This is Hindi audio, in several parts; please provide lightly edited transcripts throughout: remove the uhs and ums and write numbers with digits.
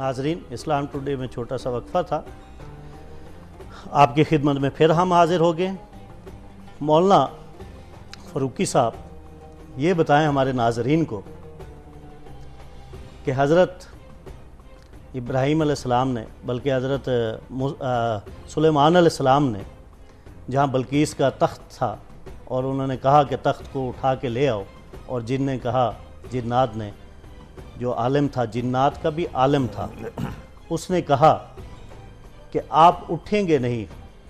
नाजरीन, इस्लाम टुडे में छोटा सा वक्फा था, आपकी खिदमत में फिर हम हाजिर हो गए। मौलाना फ़रूकी साहब, ये बताएं हमारे नाजरीन को कि हज़रत इब्राहीम अलैहिस्सलाम ने, बल्कि हज़रत सुलेमान अलैहिस्सलाम ने जहाँ बल्कीस का तख्त था और उन्होंने कहा कि तख्त को उठा के ले आओ, और जिन ने कहा, जिन्नात ने, जो आलिम था, जिन्नात का भी आलिम था, उसने कहा कि आप उठेंगे नहीं,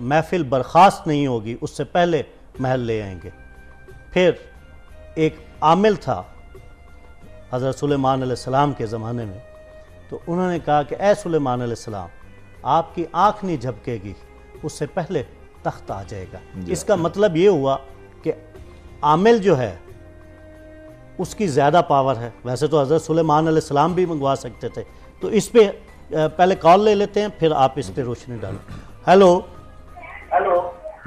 महफिल बर्खास्त नहीं होगी, उससे पहले महल ले आएंगे। फिर एक आमिल था हज़रत सुलेमान अलैहिस्सलाम के ज़माने में, तो उन्होंने कहा कि ए सुलेमान अलैहिस्सलाम, आपकी आँख नहीं झपकेगी, उससे पहले तख्त आ जाएगा। इसका मतलब ये हुआ कि आमिल जो है उसकी ज़्यादा पावर है। वैसे तो हज़रत सुलेमान अलैहिस्सलाम भी मंगवा सकते थे। तो इस पे पहले कॉल ले लेते हैं, फिर आप इस पे रोशनी डालें। हेलो हेलो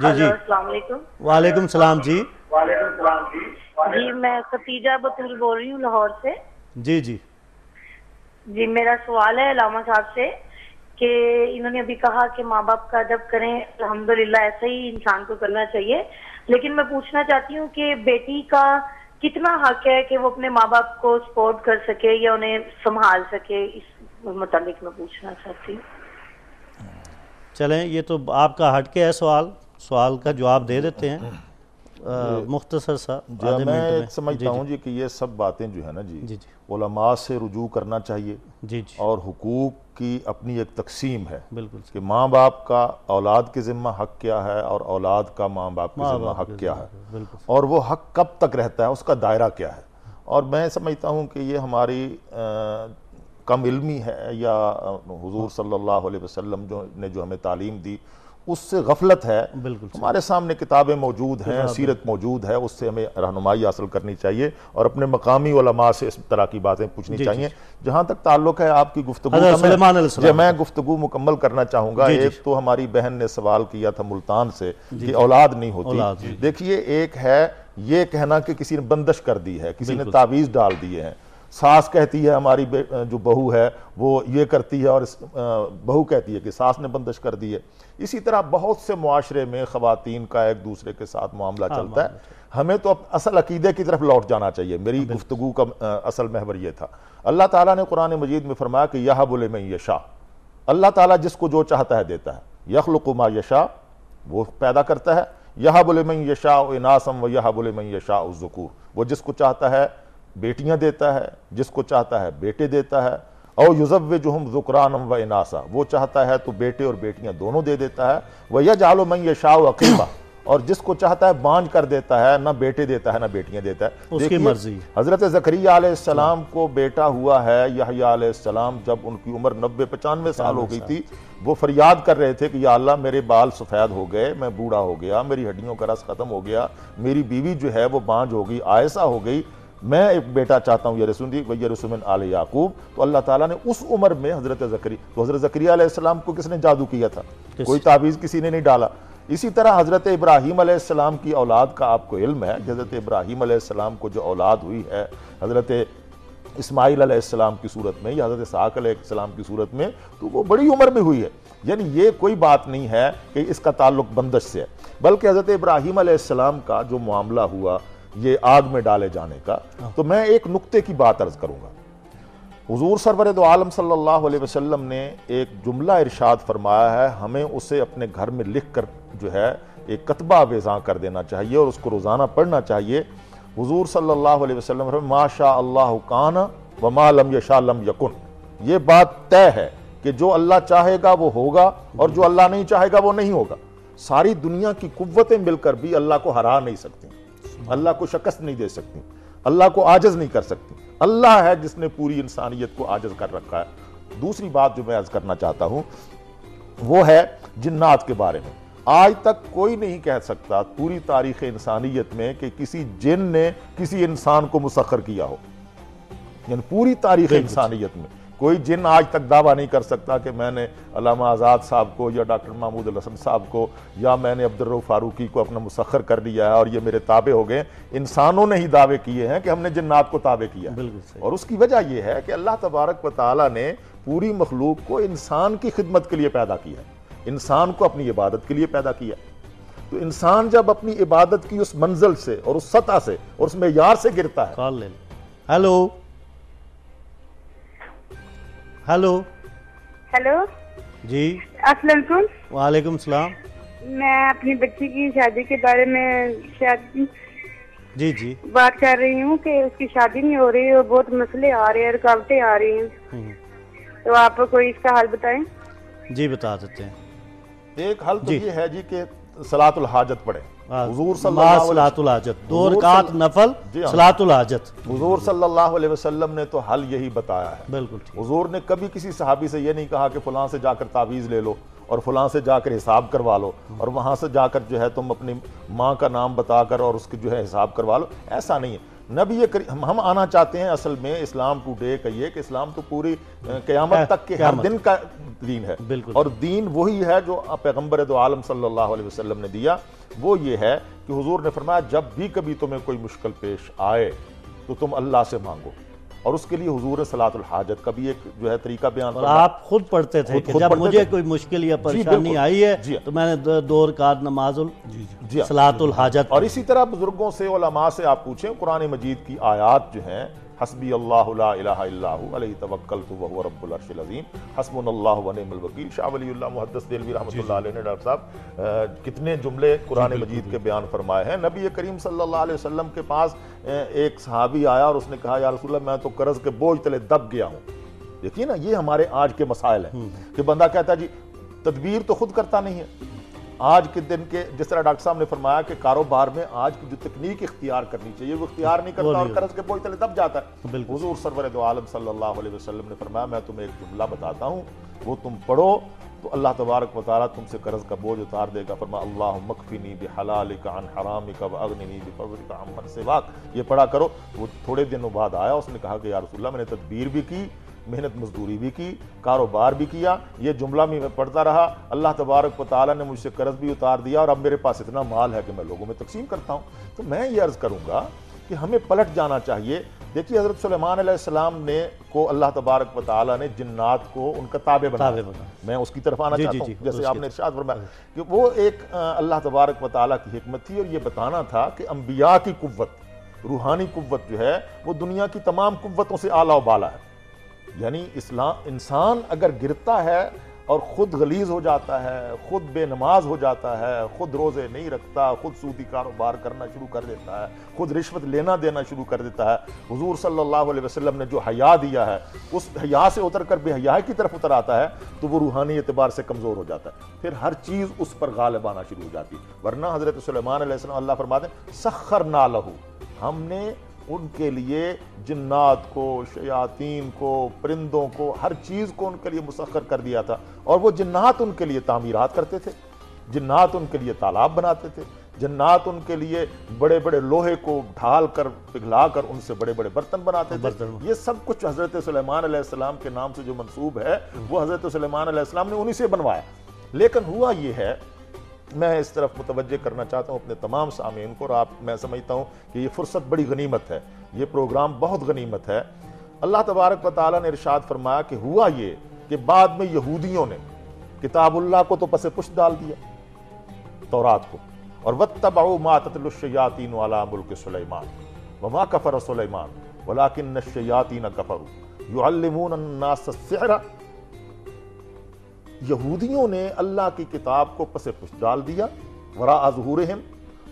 जी जी, अस्सलाम वालेकुम। वालेकुम सलाम जी। वालेकुम सलाम जी, मैं खतीजा बतूल बोल रही हूँ लाहौर से। जी जी जी, मेरा सवाल है अलामा साहब से कि इन्होंने अभी कहा कि माँ बाप का अदब करें, अल्हम्दुलिल्लाह ऐसा ही इंसान को करना चाहिए, लेकिन मैं पूछना चाहती हूँ कि बेटी का कितना हक है कि वो अपने माँ बाप को सपोर्ट कर सके या उन्हें संभाल सके, इस मुतालिक मैं पूछना चाहती हूँ। चलें, ये तो आपका हटके है सवाल, सवाल का जवाब दे देते हैं मुख्तसर सा। मैं समझता हूँ जी कि ये सब बातें जो है ना जी, उलमा से रुजू करना चाहिए जी, और हुकूक की अपनी एक तकसीम है। बिल्कुल कि माँ बाप का औलाद के ज़िम्मा हक क्या है और औलाद का माँ बाप के ज़िम्मा हक क्या है, और वो हक कब तक रहता है, उसका दायरा क्या है। और मैं समझता हूँ कि ये हमारी कम इल्मी है या हुजूर सल्लल्लाहु अलैहि वसल्लम जो हमें तालीम दी उससे गफलत है। हमारे सामने किताबें मौजूद हैं, सीरत मौजूद है, उससे हमें रहनुमाई हासिल करनी चाहिए और अपने मकामी उलमा से इस तरह की बातें पूछनी चाहिए। जहाँ तक ताल्लुक है आपकी गुफ्तगू का, मैं गुफ्तगू मुकम्मल करना चाहूँगा। एक तो हमारी बहन ने सवाल किया था मुल्तान से कि औलाद नहीं होती। देखिए, एक है ये कहना कि किसी ने बंदिश कर दी है, किसी ने तावीज़ डाल दिए हैं। सास कहती है हमारी जो बहू है वो ये करती है, और बहू कहती है कि सास ने बंदिश कर दी है। इसी तरह बहुत से मुआशरे में ख़वातीन का एक दूसरे के साथ मामला चलता है। हमें तो असल अकीदे की तरफ लौट जाना चाहिए। मेरी गुफ्तगू का असल महवर ये था। अल्लाह ताला ने कुरान मजीद में फरमाया कि यहबु लिमन यशा, अल्लाह ताला जिसको जो चाहता है देता है। यखलुकु मा यशा, वो पैदा करता है। यहबु लिमन यशा इनासम व यहबु लिमन यशा ज़ुकूर, वो जिसको चाहता है बेटियां देता है, जिसको चाहता है बेटे देता है। और युज़व्विजुहुम ज़ुकरानम व इनासा, वो चाहता है तो बेटे और बेटियां दोनों दे देता है। व यजअलु मन यशाउ अक़ीमा, और जिसको चाहता है बांझ कर देता है, ना बेटे देता है ना बेटियां देता है, उसकी मर्जी। हज़रत ज़करिया अलैहिस्सलाम को बेटा हुआ है यहया अलैहिस्सलाम, जब उनकी उम्र 90-95 साल हो गई थी। वो फरियाद कर रहे थे कि या अल्लाह मेरे बाल सफ़ेद हो गए, मैं बूढ़ा हो गया, मेरी हड्डियों का रस खत्म हो गया, मेरी बीवी जो है वो बांझ हो गई, आयसा हो गई, मैं एक बेटा चाहता हूँ यरसुनी व यरसु मिन आले याकूब। तो अल्लाह ताला ने उस उम्र में हज़रत ज़करिया अलैहिस्सलाम को किसने जादू किया था? कोई तावीज़ किसी ने नहीं डाला। इसी तरह हज़रत इब्राहीम अलैहिस्सलाम की औलाद का आपको इल्म है। हज़रत इब्राहीम अलैहिस्सलाम को जो औलाद हुई है हज़रत इस्माइल अलैहिस्सलाम की सूरत में या हज़रत इसहाक़ अलैहिस्सलाम की सूरत में, तो वो बड़ी उम्र में हुई है। यानी ये कोई बात नहीं है कि इसका ताल्लुक बंदिश से है, बल्कि हज़रत इब्राहीम अलैहिस्सलाम का जो मामला हुआ ये आग में डाले जाने का, तो मैं एक नुक्ते की बात अर्ज करूंगा। हुजूर सरवर दो आलम सल्लल्लाहु अलैहि वसल्लम ने एक जुमला इरशाद फरमाया है, हमें उसे अपने घर में लिख कर जो है एक कतबा वेज़ा कर देना चाहिए और उसको रोज़ाना पढ़ना चाहिए। हुजूर सल्लल्लाहु अलैहि वसल्लम फरमाया माशा अल्लाह कान व मा लम यशा लम यकुन। ये बात तय है कि जो अल्लाह चाहेगा वो होगा और जो अल्लाह नहीं चाहेगा वो नहीं होगा। सारी दुनिया की कुव्वतें मिलकर भी अल्लाह को हरा नहीं सकती, अल्लाह को शिकस्त नहीं दे सकती, अल्लाह को आजज नहीं कर सकती। अल्लाह है जिसने पूरी इंसानियत को आजज कर रखा है। दूसरी बात जो मैं अर्ज करना चाहता हूं वो है जिन्नात के बारे में। आज तक कोई नहीं कह सकता पूरी तारीख इंसानियत में कि किसी जिन ने किसी इंसान को मुसख्खर किया हो। यानी पूरी तारीख इंसानियत में कोई जिन आज तक दावा नहीं कर सकता कि मैंने अल्लामा आज़ाद साहब को या डॉक्टर महमूद अल हसन साहब को या मैंने अब्दुर्रऊफ़ फारूकी को अपना मुसख्खर कर लिया है और ये मेरे ताबे हो गए। इंसानों ने ही दावे किए हैं कि हमने जिन्नात को ताबे किया है। और उसकी वजह यह है कि अल्लाह तबारक व तआला ने पूरी मखलूक को इंसान की खिदमत के लिए पैदा किया है, इंसान को अपनी इबादत के लिए पैदा किया। तो इंसान जब अपनी इबादत की उस मंजिल से और उस सतह से और उस मेयार से गिरता है। हेलो हेलो हेलो जी, अस्सलाम वालेकुम। वालेकुम सलाम। मैं अपनी बच्ची की शादी के बारे में शादी जी बात कर रही हूँ कि उसकी शादी नहीं हो रही और बहुत मसले आ रहे हैं, रुकावटें आ रही हैं, तो आप कोई इसका हल बताएं। जी बता देते हैं। एक हल तो ये है जी कि सलातुल हाजत पढ़े। हुजूर सलातुल हाजत, 2 रकात नफल सलातुल हाजत। हुजूर सल्लल्लाहु अलैहि वसल्लम ने तो हल यही बताया है। बिल्कुल। हुजूर ने कभी किसी सहाबी से ये नहीं कहा कि फलां से जाकर तावीज़ ले लो और फलां से जाकर हिसाब करवा लो और वहां से जाकर जो है तुम अपनी माँ का नाम बताकर और उसके जो है हिसाब करवा लो। ऐसा नहीं है। नबी ये हम आना चाहते हैं असल में इस्लाम टुडे का ये कि इस्लाम तो पूरी क़यामत तक के हर दिन का दीन है। और दीन वही है जो पैगंबर दो आलम सल्लल्लाहु अलैहि वसल्लम ने दिया। वो ये है कि हुजूर ने फरमाया जब भी कभी तुम्हें कोई मुश्किल पेश आए तो तुम अल्लाह से मांगो, और उसके लिए हुजूर ने सलातुल हाजत का भी एक जो है तरीका बयान किया। आप खुद पढ़ते थे कि जब मुझे कोई मुश्किल या परेशानी आई है तो मैंने 2 रकात नमाजुल सलातुल हाजत। और इसी तरह बुजुर्गों से उलमा से आप पूछें, कुरान मजीद की आयात जो हैं, हस्बी अल्लाहु ला इलाहा इल्लाहु अलैहि तवक्कलतु व हुवा रब्बुल अर्शिल अज़ीम, हस्बुनल्लाहु व निअमल वकील। शाह वलीउल्लाह मुहद्दिस देलवी रहमतुल्लाह अलैहि ने डॉक्टर साहब कितने जुमले कुरान मजीद के बयान फरमाए हैं। नबी करीम सल्लल्लाहु अलैहि वसल्लम के पास एक सहाबी आया और उसने कहा या रसूलल्लाह मैं तो कर्ज के बोझ तले दब गया हूँ। देखिए ना, ये हमारे आज के मसाइल हैं कि बंदा कहता है जी तदबीर तो खुद करता नहीं है। आज के दिन के जिस तरह डॉक्टर साहब ने फरमाया कि कारोबार में आज की जो तकनीक इख्तियार करनी चाहिए वो इख्तियार नहीं करता और कर्ज के बोझ तले दब जाता है। हुजूर सरवर दो आलम सल्लल्लाहु अलैहि वसल्लम ने फरमाया मैं तुम्हें एक जुमला बताता हूँ, वो तुम पढ़ो तो अल्लाह तबारक व तआला तुमसे कर्ज का बोझ उतार देगा। फरमा अल्लाहुम्मा मकफिनी बिहलालिका अन हरामिका व अगनिनी बिफज़लिका अम्मन सिवाक। ये पढ़ा करो। वो थोड़े दिनों बाद आया, उसने कहा कि या रसूलल्लाह मैंने तदबीर भी की, मेहनत मजदूरी भी की, कारोबार भी किया, ये जुमला भी मैं पढ़ता रहा, अल्लाह तबारक व तआला ने मुझसे कर्ज भी उतार दिया और अब मेरे पास इतना माल है कि मैं लोगों में तकसीम करता हूँ। तो मैं ये अर्ज़ करूँगा कि हमें पलट जाना चाहिए। देखिए हज़रत सुलेमान अलैहिस्सलाम ने को अल्लाह तबारक व तआला ने जिन्नात को उनका ताबे बनाया। मैं उसकी तरफ आना चाहता हूँ। जैसे आपने इरशाद फरमाया कि वो एक अल्लाह तबारक व तआला की हिकमत थी और ये बताना था कि अंबिया की कुव्वत, रूहानी कुव्वत जो है वो दुनिया की तमाम कुव्वतों से आला व बाला है। यानी इस्लाम इंसान अगर गिरता है और खुद गलीज हो जाता है, खुद बेनमाज हो जाता है, खुद रोजे नहीं रखता, खुद सूदी कारोबार करना शुरू कर देता है, खुद रिश्वत लेना देना शुरू कर देता है, हुजूर सल्लल्लाहु अलैहि वसल्लम ने जो हया दिया है उस हया से उतर कर बेहयाई की तरफ उतर आता है तो वो रूहानी एतबार से कमज़ोर हो जाता है। फिर हर चीज़ उस पर गालिब आना शुरू हो जाती है। वरना हज़रत सुलेमान अलैहिस्सलाम अल्लाह फरमाते हैं सख्खरना लहू, हमने उनके लिए जिन्नात को, शयातीन को, परिंदों को, हर चीज़ को उनके लिए मुसख्खर कर दिया था। और वो जिन्नात उनके लिए तामीरात करते थे, जिन्नात उनके लिए तालाब बनाते थे, जिन्नात उनके लिए बड़े बड़े लोहे को ढाल कर पिघला कर उनसे बड़े बड़े बर्तन बनाते थे। ये सब कुछ हज़रत सुलेमान अलैहिस्सलाम के नाम से जो मंसूब है वो हज़रत सुलेमान अलैहिस्सलाम ने उन्हीं से बनवाया। लेकिन हुआ ये है, मैं इस तरफ मुतवज्जे करना चाहता हूँ अपने तमाम सामीन को, और आप मैं समझता हूँ कि ये फुर्सत बड़ी गनीमत है, ये प्रोग्राम बहुत गनीमत है। अल्लाह तबारक व तआला ने इरशाद फरमाया कि हुआ ये कि बाद में यहूदियों ने किताबुल्लाह को तो पसे पुष्ट डाल दिया, तौरात को, और वत्तबऊ मा ततलु शयातीन अला मुल्क सुलैमान वमा कफर सुलैमान वलाकिन्न शयातीन कफरू युअल्लिमून अन्नास अस्सिहरा। यहूदियों ने अल्लाह की किताब को पसे पुष्ट डाल दिया वरा अज़हूरिहिम,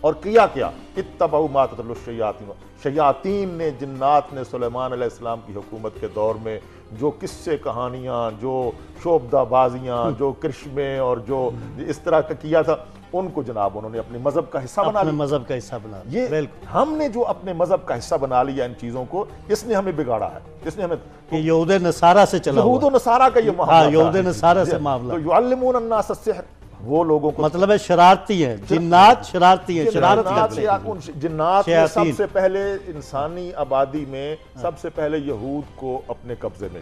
और किया क्या, इत्तबऊ मा ततलु शयातीन, शयातीन ने, जिन्नात ने सुलेमान अलैहिस्सलाम की हुकूमत के दौर में जो किस्से कहानियाँ, जो शोबदाबाजियाँ, जो कृश्मे और जो इस तरह का किया था, उनको जनाब उन्होंने अपने मजहब का हिस्सा बना लिया। मजहब का हिस्सा बना ये हमने जो अपने मजहब का हिस्सा बना लिया इन चीजों को, इसने हमें बिगाड़ा है, इसने हमें यहूद नसारा से चला, यहूद नसारा का ये मामला, यहूद नसारा से मामला। तो युअल्लिमून अन्नास अस्सिहर, वो लोगों को, मतलब है शरारती है, जिन्नात शरारती है, शरारत करते हैं। जिन्नात ने सबसे पहले इंसानी आबादी में सबसे पहले यहूद को अपने कब्जे में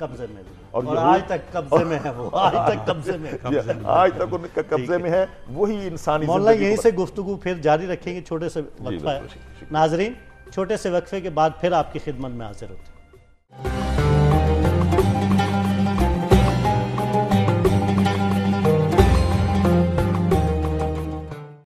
और आज तक कब्जे में है, वो आज तक कब्जे में, आज तक उनके कब्जे में है। वही इंसानी मौलाना यहीं से गुफ्तगू फिर जारी रखेंगे, छोटे से वक्फा है। नाजरीन, छोटे से वक्फे के बाद फिर आपकी खिदमत में हाजिर होते हैं।